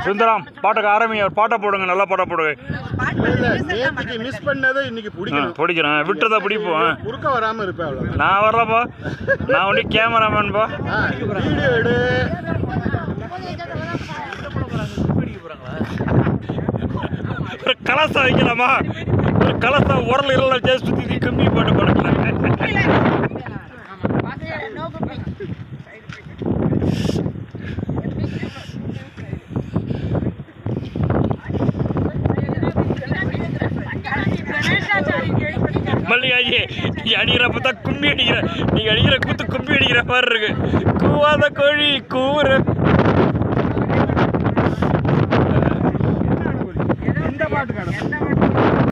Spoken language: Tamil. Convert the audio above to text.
சுந்தரம் பாட்டுக்கு ஆரம்பிங்க, பாட்டை போடுங்க, நல்லா பாட்டை போடுங்க. மிஸ் பண்ணதை இன்னைக்கு பிடிக்கிறேன், விட்டுறதா பிடிப்போம். குறுக்க வராம இருப்பேன். நான் வரலப்பா, நான் ஒன்லி கேமராமேன்பா. வீடியோ எடு. ஒரு கலசம் வைக்கலாமா? ஒரு கலசம் உரல் இருக்கலாம், ஜெய் சுத்தி கம்மி பாட்டு படுக்கலாம். மல்லிகாஜி, நீ அடிக்கிறப்ப தான் கும்பி அடிக்கிற, நீங்க அடிக்கிற கூத்து கும்பி அடிக்கிற மாதிரி இருக்கு. கூவாத கோழி கூற. இந்த பாட்டு